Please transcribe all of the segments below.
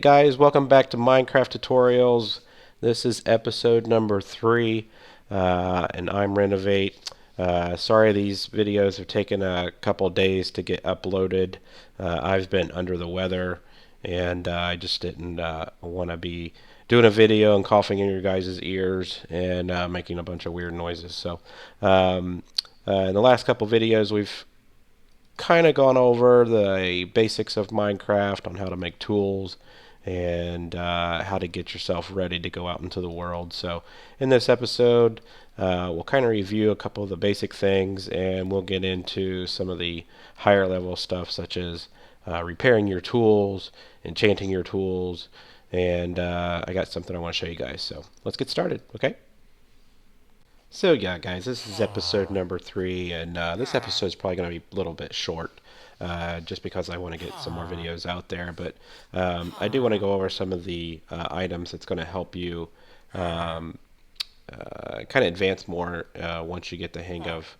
guys, welcome back to Minecraft Tutorials. This is episode number 3, and I'm Renovate. Sorry these videos have taken a couple days to get uploaded. I've been under the weather, and I just didn't want to be doing a video and coughing in your guys' ears and making a bunch of weird noises. So, in the last couple videos, we've kind of gone over the basics of Minecraft on how to make tools and how to get yourself ready to go out into the world. So in this episode, we'll kind of review a couple of the basic things, and we'll get into some of the higher level stuff such as repairing your tools, enchanting your tools, and I got something I want to show you guys. So let's get started, okay? So yeah, guys, this is episode number 3, and this episode is probably going to be a little bit short, just because I want to get some more videos out there. But I do want to go over some of the items that's going to help you kind of advance more once you get the hang of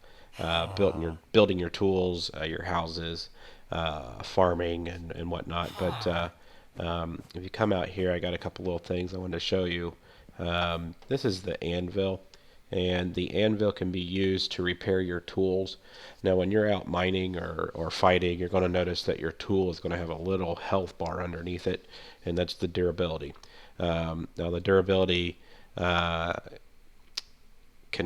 building your tools, your houses, farming, and whatnot. But if you come out here, I got a couple little things I wanted to show you. This is the anvil. And the anvil can be used to repair your tools. Now when you're out mining or fighting, you're going to notice that your tool is going to have a little health bar underneath it, and that's the durability. Now the durability can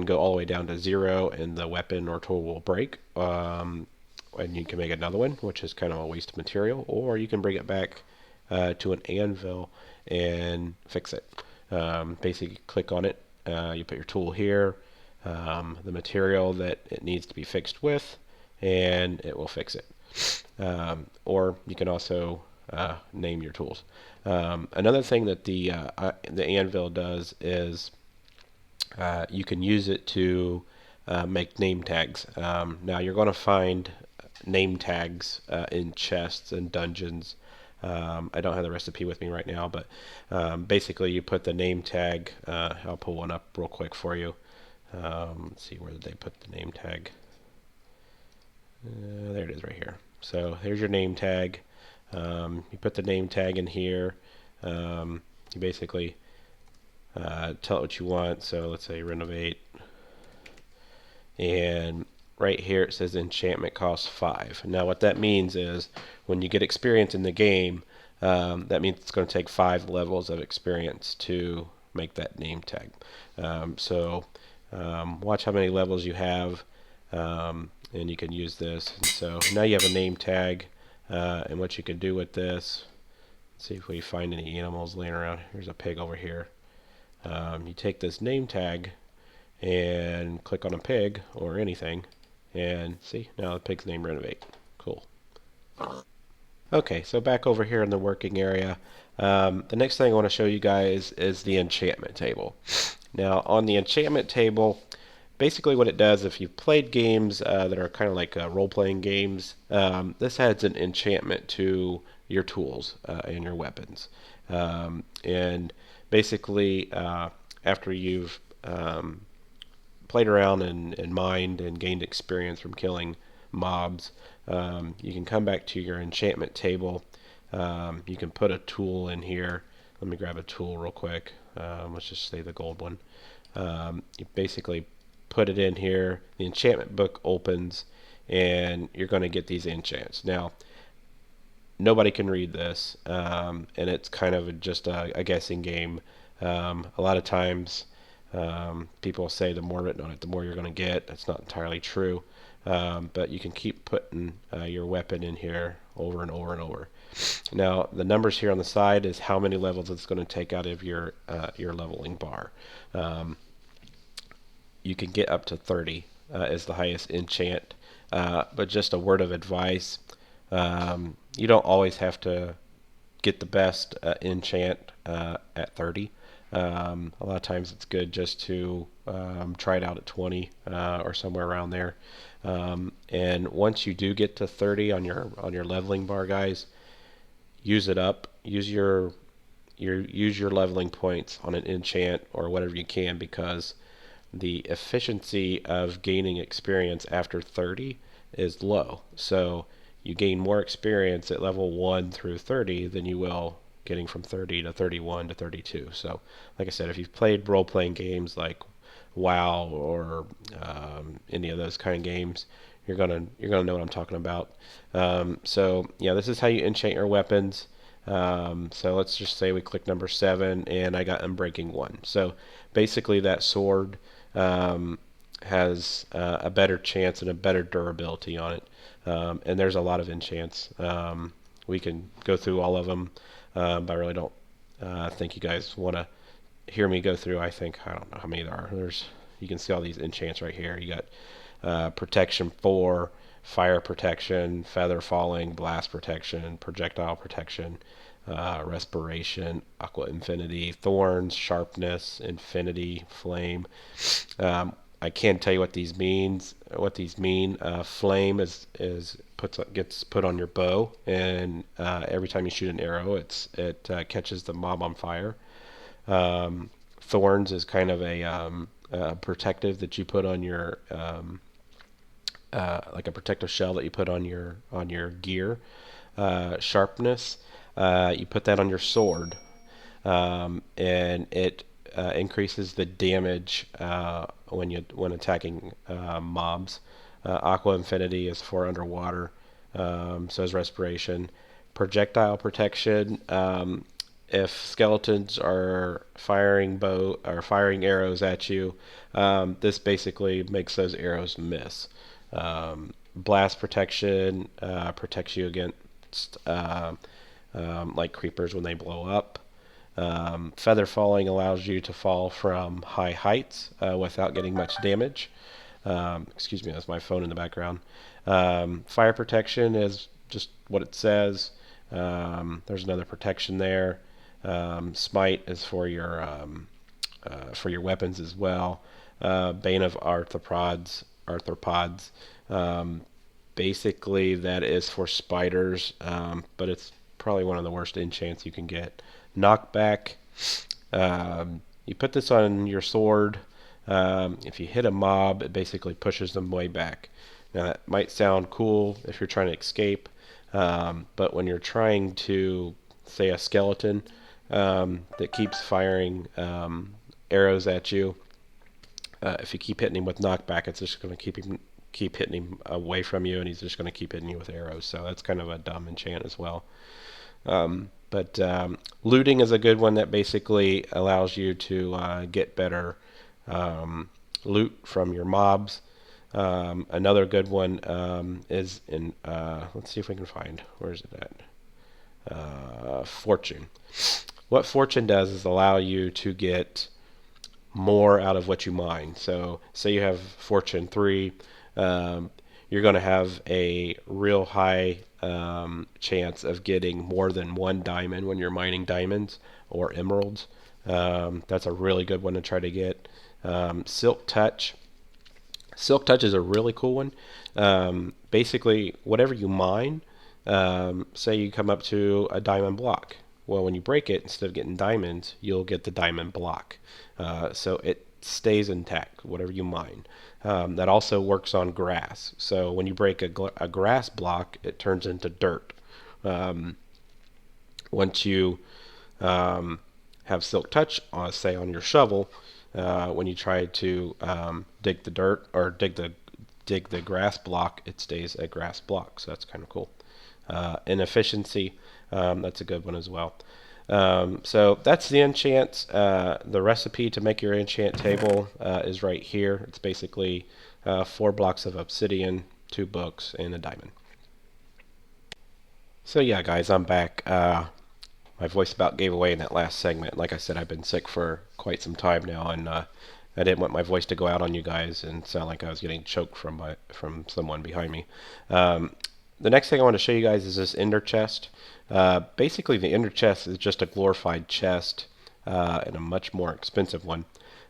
go all the way down to 0, and the weapon or tool will break. And you can make another one, which is kind of a waste of material, or you can bring it back to an anvil and fix it. Basically click on it. You put your tool here, the material that it needs to be fixed with, and it will fix it. Or you can also name your tools. Another thing that the anvil does is you can use it to make name tags. Now you're going to find name tags in chests and dungeons. I don't have the recipe with me right now, but basically you put the name tag. I'll pull one up real quick for you. Let's see, where did they put the name tag? There it is right here. So here's your name tag. You put the name tag in here. You basically tell it what you want. So let's say renovate. And right here it says enchantment costs 5. Now what that means is when you get experience in the game, that means it's going to take 5 levels of experience to make that name tag. Watch how many levels you have, and you can use this. And so now you have a name tag, and what you can do with this, let's see if we find any animals laying around. Here's a pig over here. You take this name tag and click on a pig or anything, and see, now the pig's name renovate. Cool. Okay, so back over here in the working area, the next thing I want to show you guys is the enchantment table. Now on the enchantment table, basically what it does, if you've played games that are kind of like role-playing games, this adds an enchantment to your tools and your weapons. And basically after you've played around and mined and gained experience from killing mobs, you can come back to your enchantment table. You can put a tool in here. Let me grab a tool real quick. Let's just say the gold one. You basically put it in here. The enchantment book opens, and you're going to get these enchants. Now, nobody can read this, and it's kind of just a guessing game. A lot of times people say the more written on it, the more you're going to get. That's not entirely true, but you can keep putting your weapon in here over and over and over. Now the numbers here on the side is how many levels it's going to take out of your leveling bar. You can get up to 30 as the highest enchant, but just a word of advice, you don't always have to get the best enchant at 30. A lot of times it's good just to try it out at 20 or somewhere around there. And once you do get to 30 on your leveling bar, guys, use it up. Use your leveling points on an enchant or whatever you can, because the efficiency of gaining experience after 30 is low. So you gain more experience at level 1 through 30 than you will getting from 30 to 31 to 32. So, like I said, if you've played role-playing games like WoW or any of those kind of games, you're gonna know what I'm talking about. So yeah, this is how you enchant your weapons. So let's just say we click number 7, and I got Unbreaking 1. So basically, that sword has a better chance and a better durability on it. And there's a lot of enchants. We can go through all of them, but I really don't think you guys want to hear me go through. I don't know how many there are. You can see all these enchants right here. You got protection 4, fire protection, feather falling, blast protection, projectile protection, respiration, aqua infinity, thorns, sharpness, infinity, flame. I can't tell you what these means. What these mean? Flame gets put on your bow, and every time you shoot an arrow, it catches the mob on fire. Thorns is kind of a protective that you put on your like a protective shell that you put on your gear. Sharpness, you put that on your sword, and it increases the damage when attacking mobs. Aqua Infinity is for underwater, so is Respiration. Projectile protection. If skeletons are firing arrows at you, this basically makes those arrows miss. Blast protection protects you against like creepers when they blow up. Feather falling allows you to fall from high heights without getting much damage. Excuse me, that's my phone in the background. Fire protection is just what it says. There's another protection there. Smite is for your weapons as well. Bane of arthropods. Basically, that is for spiders, but it's probably one of the worst enchants you can get. Knockback. You put this on your sword. If you hit a mob, it basically pushes them way back. Now, that might sound cool if you're trying to escape, but when you're trying to, say, a skeleton that keeps firing arrows at you, if you keep hitting him with knockback, it's just going to keep hitting him away from you, and he's just going to keep hitting you with arrows. So that's kind of a dumb enchant as well. But looting is a good one that basically allows you to get better loot from your mobs. Another good one is in, let's see if we can find, where is it at? Fortune. What Fortune does is allow you to get more out of what you mine. So say you have Fortune 3, you're going to have a real high chance of getting more than 1 diamond when you're mining diamonds or emeralds. That's a really good one to try to get. Silk Touch. Silk Touch is a really cool one. Basically, whatever you mine, say you come up to a diamond block. Well, when you break it, instead of getting diamonds, you'll get the diamond block. So it stays intact, whatever you mine. That also works on grass. So when you break a grass block, it turns into dirt. Once you have Silk Touch, say on your shovel, when you try to dig the dirt or dig the grass block, it stays a grass block. So that's kind of cool. Inefficiency, that's a good one as well. So that's the enchants. The recipe to make your enchant table is right here. It's basically 4 blocks of obsidian, 2 books, and a diamond. So yeah, guys, I'm back. My voice about gave away in that last segment. Like I said, I've been sick for quite some time now, and I didn't want my voice to go out on you guys and sound like I was getting choked from someone behind me. The next thing I want to show you guys is this ender chest. Basically, the ender chest is just a glorified chest and a much more expensive one.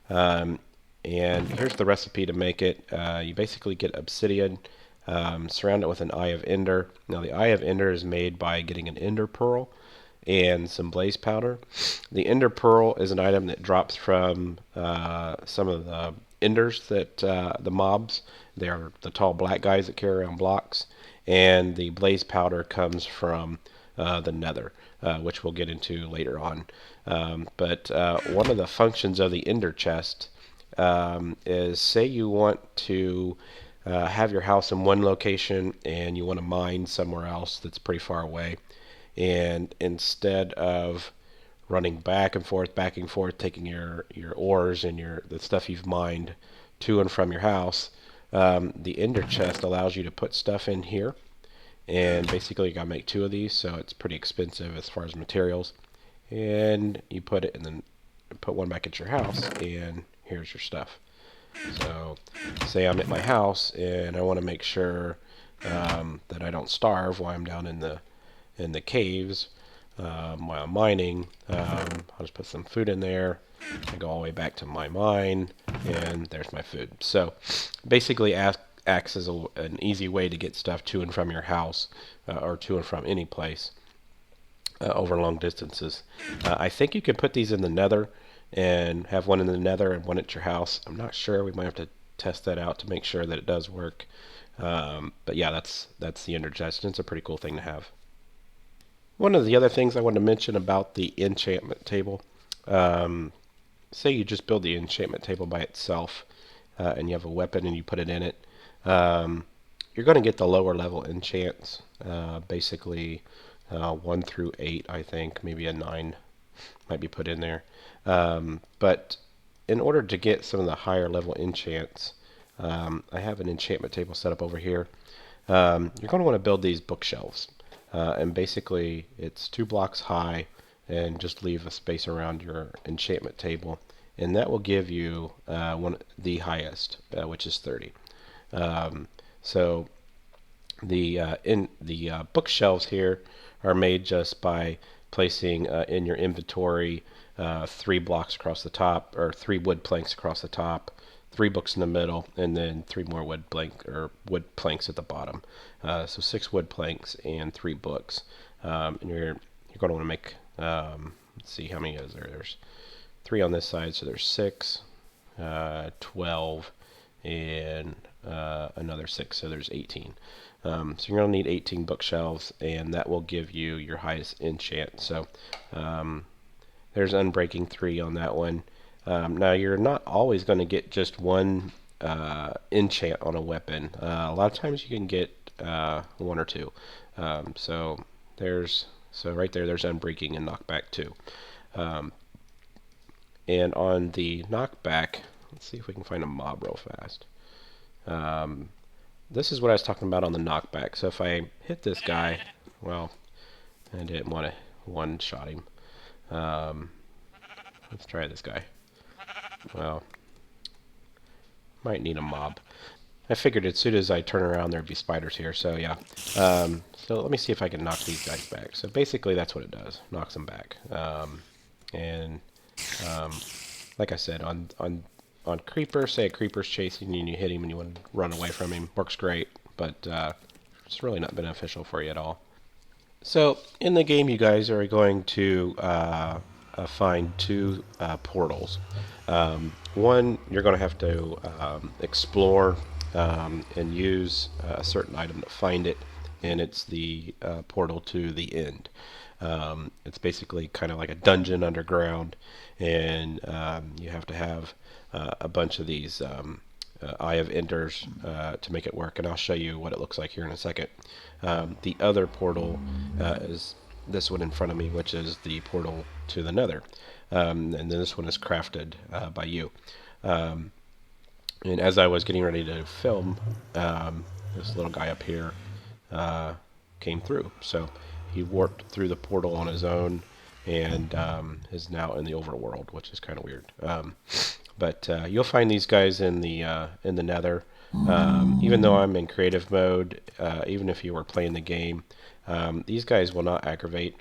And here's the recipe to make it. You basically get obsidian, surround it with an Eye of Ender. Now, the Eye of Ender is made by getting an ender pearl and some blaze powder. The ender pearl is an item that drops from some of the enders that the mobs. They are the tall black guys that carry around blocks. And the blaze powder comes from the nether. which we'll get into later on. But one of the functions of the ender chest is, say you want to have your house in one location and you want to mine somewhere else that's pretty far away, and instead of running back and forth, taking your ores and the stuff you've mined to and from your house, the ender chest allows you to put stuff in here, and basically you gotta make 2 of these, so it's pretty expensive as far as materials. And you put it, and then put one back at your house, and here's your stuff. So, say I'm at my house and I want to make sure that I don't starve while I'm down in the caves. While I'm mining, I'll just put some food in there. I go all the way back to my mine, and there's my food. So basically acts as an easy way to get stuff to and from your house, or to and from any place over long distances. I think you can put these in the nether and have one in the nether and one at your house. I'm not sure. We might have to test that out to make sure that it does work. But yeah, that's the ender chest. It's a pretty cool thing to have. One of the other things I wanted to mention about the enchantment table, say you just build the enchantment table by itself, and you have a weapon and you put it in it, you're going to get the lower level enchants, basically 1 through 8, I think, maybe a 9 might be put in there. But in order to get some of the higher level enchants, I have an enchantment table set up over here. You're going to want to build these bookshelves. And basically it's 2 blocks high, and just leave a space around your enchantment table, and that will give you the highest, which is 30. So the bookshelves here are made just by placing in your inventory 3 blocks across the top, or 3 wood planks across the top, 3 books in the middle, and then 3 more wood planks at the bottom. So 6 wood planks and 3 books. And you're going to want to make, let's see, how many is there? There's 3 on this side, so there's 6, 12, and another 6, so there's 18. So you're going to need 18 bookshelves, and that will give you your highest enchant. So there's Unbreaking 3 on that one. Now you're not always going to get just one enchant on a weapon. A lot of times you can get 1 or 2. So right there's Unbreaking and Knockback 2. And on the Knockback, let's see if we can find a mob real fast. This is what I was talking about on the Knockback. So if I hit this guy, well, I didn't want to one-shot him. Let's try this guy. Well, might need a mob. I figured as soon as I turn around there'd be spiders here, so yeah. So let me see if I can knock these guys back. So basically that's what it does, knocks them back. Like I said, on creeper, say a creeper's chasing you and you hit him and you want to run away from him, works great, but it's really not beneficial for you at all. So in the game you guys are going to find 2 portals. One, you're going to have to explore and use a certain item to find it, and it's the portal to the end. It's basically kind of like a dungeon underground, and you have to have a bunch of these Eye of Enders to make it work, and I'll show you what it looks like here in a second. The other portal is this one in front of me, which is the portal to the Nether, and then this one is crafted by you. And as I was getting ready to film, this little guy up here came through. So he warped through the portal on his own, and is now in the overworld, which is kind of weird. But you'll find these guys in the Nether. Even though I'm in creative mode, even if you were playing the game, these guys will not aggravate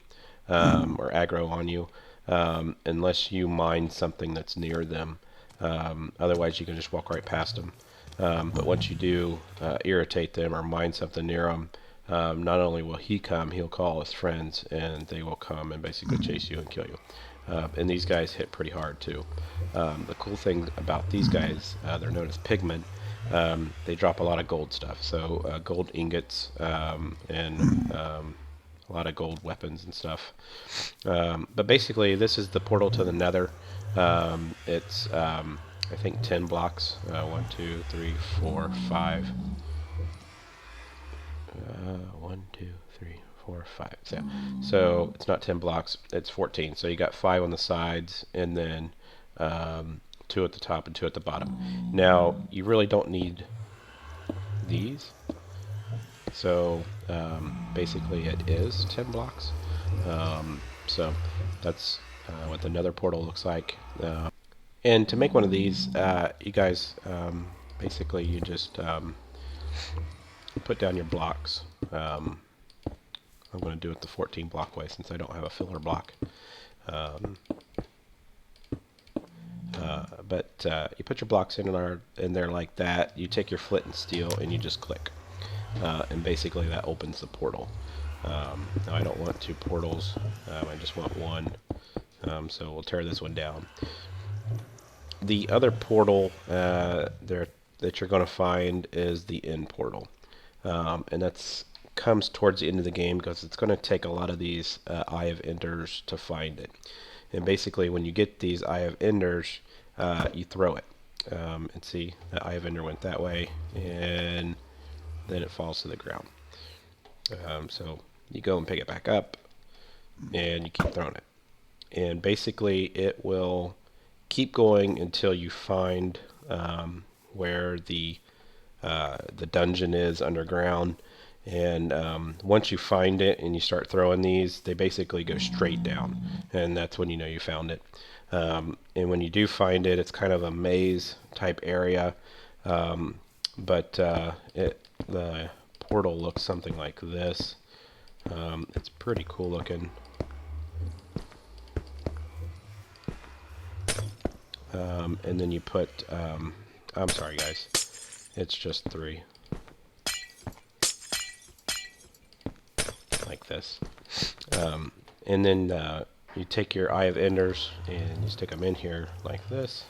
or aggro on you unless you mine something that's near them. Otherwise, you can just walk right past them. But once you do irritate them or mine something near them, not only will he come, he'll call his friends, and they will come and basically chase you and kill you. And these guys hit pretty hard too. The cool thing about these guys, they're known as pigmen. They drop a lot of gold stuff, so gold ingots and a lot of gold weapons and stuff. But basically, this is the portal to the Nether. It's I think 10 blocks. 1, 2, 3, 4, 5. 1, 2, 3, 4, 5. So it's not 10 blocks. It's 14. So you got 5 on the sides, and then 2 at the top and 2 at the bottom. Now you really don't need these. So basically, it is 10 blocks. So that's what the Nether portal looks like. And to make one of these, you guys basically you just put down your blocks. I'm going to do it the 14 block way since I don't have a filler block. But you put your blocks in there like that. You take your flint and steel and you just click. And basically that opens the portal. Now I don't want 2 portals. I just want 1. So we'll tear this one down. The other portal that you're going to find is the end portal. And that's comes towards the end of the game because it's going to take a lot of these Eye of Enders to find it. And basically when you get these Eye of Enders, you throw it. And see, the Eye of Ender went that way, and then it falls to the ground. So you go and pick it back up, and you keep throwing it. And basically it will keep going until you find where the dungeon is underground. And once you find it and you start throwing these, they basically go straight down, and that's when you know you found it. And when you do find it, it's kind of a maze type area, but the portal looks something like this. It's pretty cool looking. And then you put, I'm sorry guys, it's just 3. Like this. And then you take your Eye of Enders and you stick them in here like this.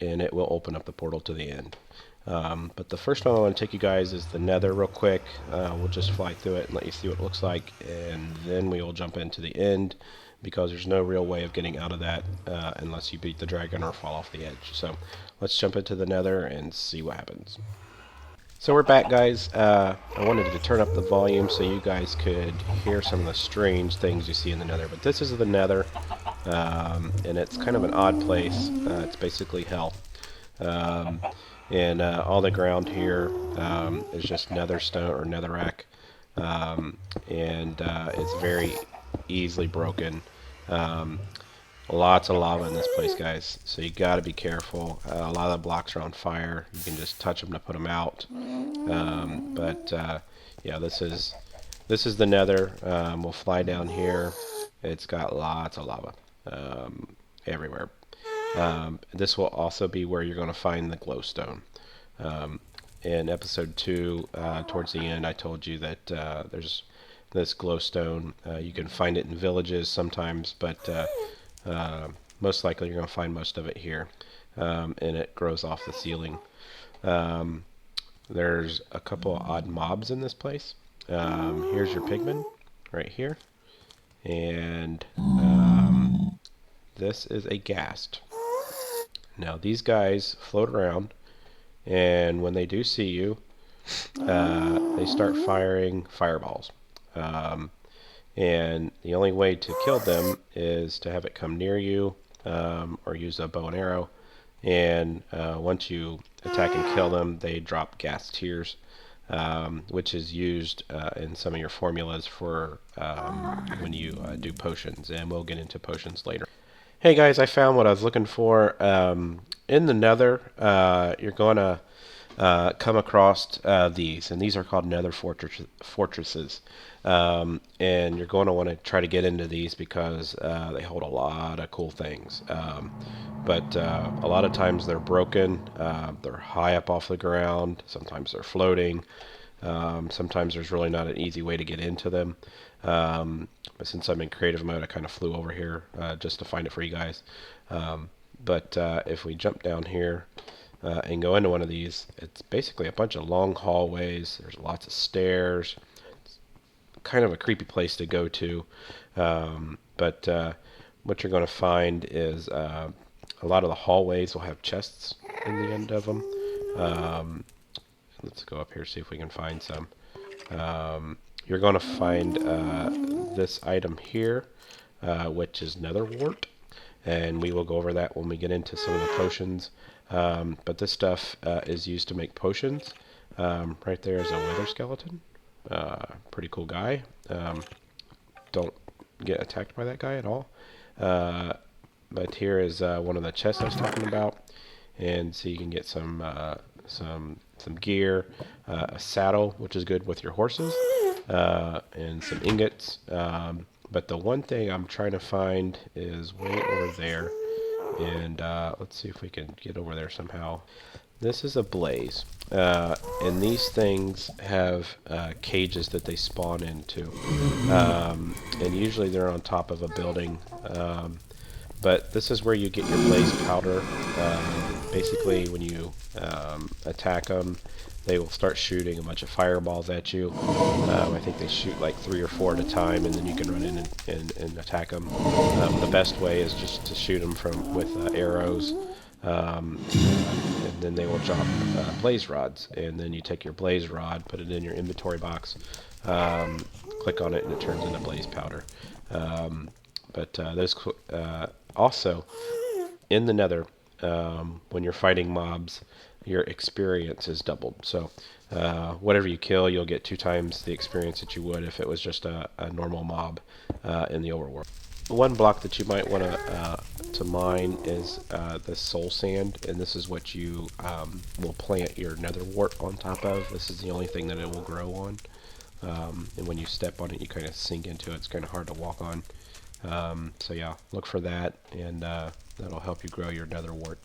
And it will open up the portal to the end. But the first one I want to take you guys is the Nether real quick. We'll just fly through it and let you see what it looks like, and then we will jump into the end, because there's no real way of getting out of that unless you beat the dragon or fall off the edge. So let's jump into the Nether and see what happens. So we're back, guys. I wanted to turn up the volume so you guys could hear some of the strange things you see in the Nether. But this is the Nether, and it's kind of an odd place. It's basically hell. And all the ground here is just nether stone or netherrack, and it's very easily broken. Lots of lava in this place, guys, so you got to be careful. A lot of the blocks are on fire. You can just touch them to put them out. Yeah, this is the Nether. We'll fly down here. It's got lots of lava everywhere. This will also be where you're going to find the glowstone. In episode 2, towards the end, I told you that there's this glowstone. You can find it in villages sometimes, but most likely you're going to find most of it here. And it grows off the ceiling. There's a couple of odd mobs in this place. Here's your pigman right here. And this is a ghast. Now these guys float around, and when they do see you, they start firing fireballs. And the only way to kill them is to have it come near you, or use a bow and arrow. And once you attack and kill them, they drop gas tears, which is used in some of your formulas for when you do potions. And we'll get into potions later. Hey guys, I found what I was looking for. In the Nether, you're going to come across these, and these are called Nether fortresses. And you're going to want to try to get into these because they hold a lot of cool things. But a lot of times they're broken. They're high up off the ground. Sometimes they're floating. Sometimes there's really not an easy way to get into them. But since I'm in creative mode, I kind of flew over here just to find it for you guys. But if we jump down here, and go into one of these, it's basically a bunch of long hallways. There's lots of stairs. It's kind of a creepy place to go to. But what you're going to find is a lot of the hallways will have chests in the end of them. Let's go up here, see if we can find some. You're going to find this item here, which is nether wart, and we will go over that when we get into some of the potions. But this stuff is used to make potions. Right there is a wither skeleton. Pretty cool guy. Don't get attacked by that guy at all. But here is one of the chests I was talking about, and so you can get some gear, a saddle, which is good with your horses, and some ingots. But the one thing I'm trying to find is way over there, and let's see if we can get over there somehow. This is a blaze, and these things have cages that they spawn into, and usually they're on top of a building. But this is where you get your blaze powder. Basically, when you attack them, they will start shooting a bunch of fireballs at you. I think they shoot like 3 or 4 at a time, and then you can run in and attack them. The best way is just to shoot them with arrows, and then they will drop blaze rods. And then you take your blaze rod, put it in your inventory box, click on it, and it turns into blaze powder. But there's also in the nether, when you're fighting mobs, your experience is doubled. So whatever you kill, you'll get 2 times the experience that you would if it was just a normal mob in the overworld. One block that you might want to mine is the soul sand, and this is what you will plant your nether wart on top of. This is the only thing that it will grow on, and when you step on it, you kind of sink into it. It's kind of hard to walk on. So yeah, look for that, and that'll help you grow your nether wart.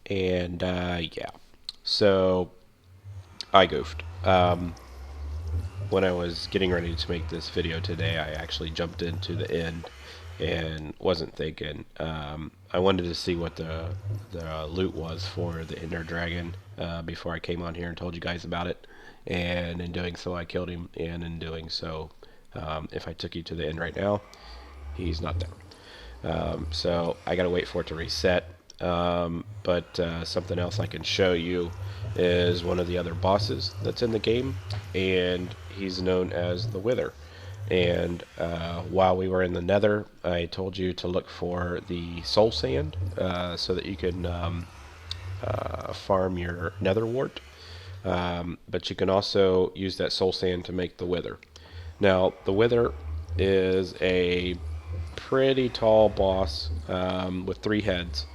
And yeah, so I goofed. When I was getting ready to make this video today, I actually jumped into the end and wasn't thinking. I wanted to see what the loot was for the Ender Dragon before I came on here and told you guys about it. And in doing so, I killed him. And in doing so, if I took you to the end right now, he's not there. So I gotta wait for it to reset. But something else I can show you is one of the other bosses that's in the game, and he's known as the Wither. And while we were in the nether, I told you to look for the soul sand so that you can farm your nether wart. But you can also use that soul sand to make the Wither. Now, the Wither is a pretty tall boss with 3 heads.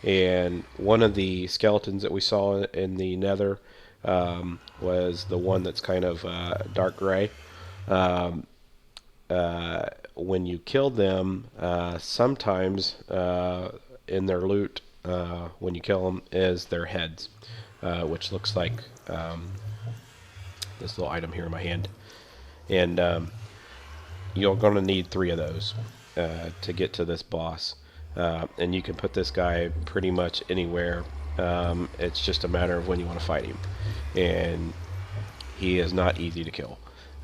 And one of the skeletons that we saw in the nether was the one that's kind of dark gray. When you kill them, sometimes in their loot, when you kill them, is their heads, which looks like this little item here in my hand. And you're going to need 3 of those to get to this boss. And you can put this guy pretty much anywhere. It's just a matter of when you want to fight him. And he is not easy to kill.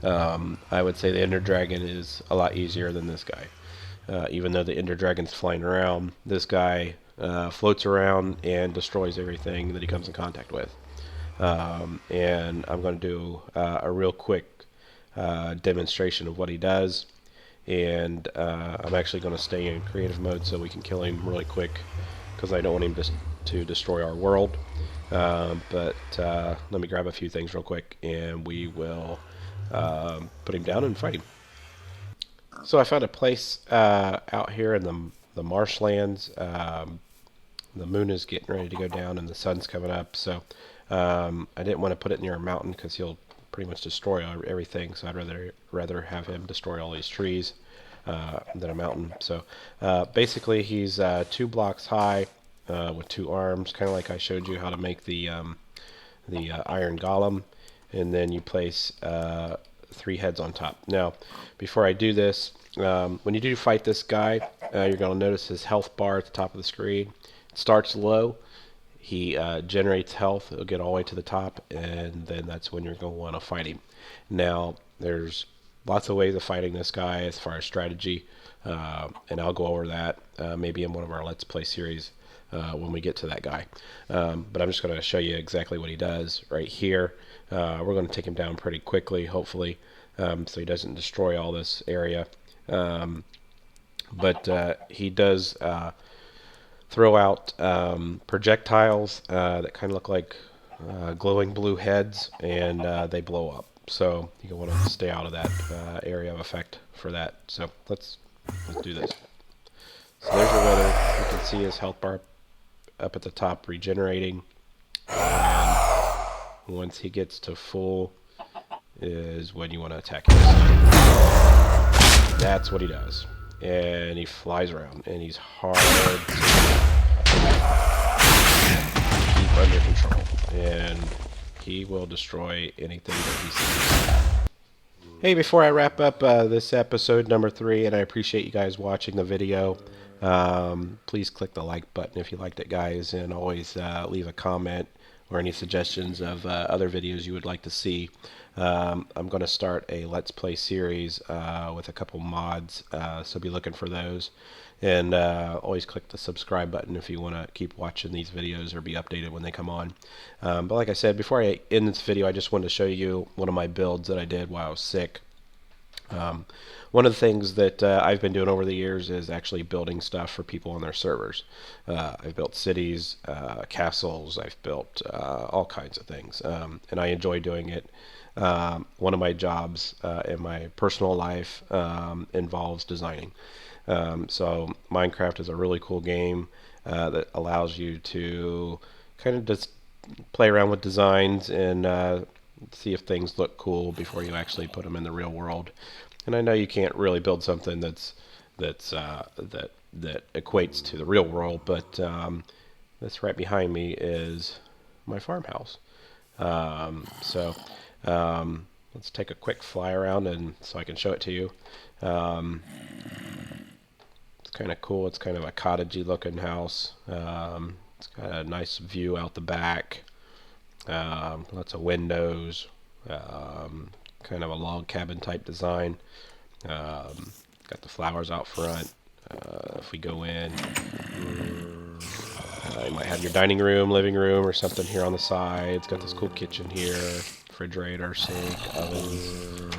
I would say the Ender Dragon is a lot easier than this guy. Even though the Ender Dragon's flying around, this guy floats around and destroys everything that he comes in contact with. And I'm going to do a real quick demonstration of what he does. And I'm actually going to stay in creative mode so we can kill him really quick, because I don't want him to destroy our world. But let me grab a few things real quick, and we will put him down and fight him. So I found a place out here in the marshlands. The moon is getting ready to go down, and the sun's coming up. So I didn't want to put it near a mountain, because he'll pretty much destroy everything, so I'd rather have him destroy all these trees than a mountain. So basically he's 2 blocks high with 2 arms, kind of like I showed you how to make the iron golem, and then you place 3 heads on top. Now before I do this, when you do fight this guy, you're going to notice his health bar at the top of the screen. It starts low. He generates health. It'll get all the way to the top, and then that's when you're going to want to fight him. Now, there's lots of ways of fighting this guy as far as strategy, and I'll go over that maybe in one of our Let's Play series when we get to that guy. But I'm just going to show you exactly what he does right here. We're going to take him down pretty quickly, hopefully, so he doesn't destroy all this area. But he does throw out projectiles that kind of look like glowing blue heads, and they blow up. So you want to stay out of that area of effect for that. So let's do this. So there's the wither. You can see his health bar up at the top regenerating. And once he gets to full is when you want to attack him. That's what he does. And he flies around, and he's hard to keep under control, and he will destroy anything that he sees. Hey, before I wrap up this episode number 3, and I appreciate you guys watching the video, please click the like button if you liked it, guys, and always leave a comment or any suggestions of other videos you would like to see. I'm going to start a Let's Play series with a couple mods, so be looking for those. And always click the subscribe button if you want to keep watching these videos or be updated when they come on. But like I said, before I end this video, I just wanted to show you one of my builds that I did while I was sick. One of the things that I've been doing over the years is actually building stuff for people on their servers. I've built cities, castles, I've built all kinds of things, and I enjoy doing it. One of my jobs in my personal life involves designing. So Minecraft is a really cool game that allows you to kind of just play around with designs and see if things look cool before you actually put them in the real world. And I know you can't really build something that equates to the real world, but this right behind me is my farmhouse. Let's take a quick fly around and so I can show it to you. It's kind of cool. It's kind of a cottagey looking house. It's got a nice view out the back. Lots of windows. Kind of a log cabin type design. Got the flowers out front. If we go in, you might have your dining room, living room, or something here on the side. It's got this cool kitchen here, refrigerator, sink, ovens.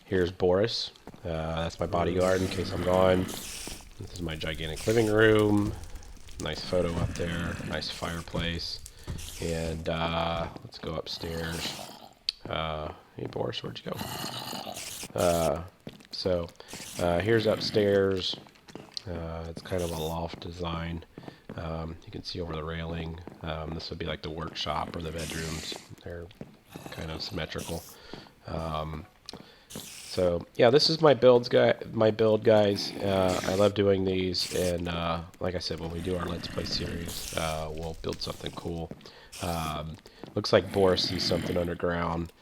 Here's Boris. That's my bodyguard in case I'm gone. This is my gigantic living room. Nice photo up there. Nice fireplace. And let's go upstairs. Hey Boris, where'd you go? Here's upstairs. It's kind of a loft design. You can see over the railing. This would be like the workshop or the bedrooms. They're kind of symmetrical. So yeah, this is my build, guys. I love doing these, and like I said, when we do our Let's Play series, we'll build something cool. Looks like Boris sees something underground.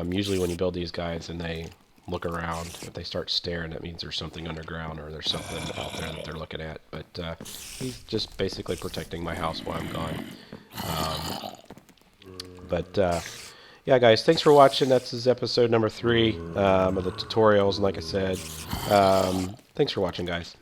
Usually when you build these guys and they look around, if they start staring, that means there's something underground or there's something out there that they're looking at. But he's just basically protecting my house while I'm gone. Yeah, guys, thanks for watching. That's episode number 3 of the tutorials. And like I said, thanks for watching, guys.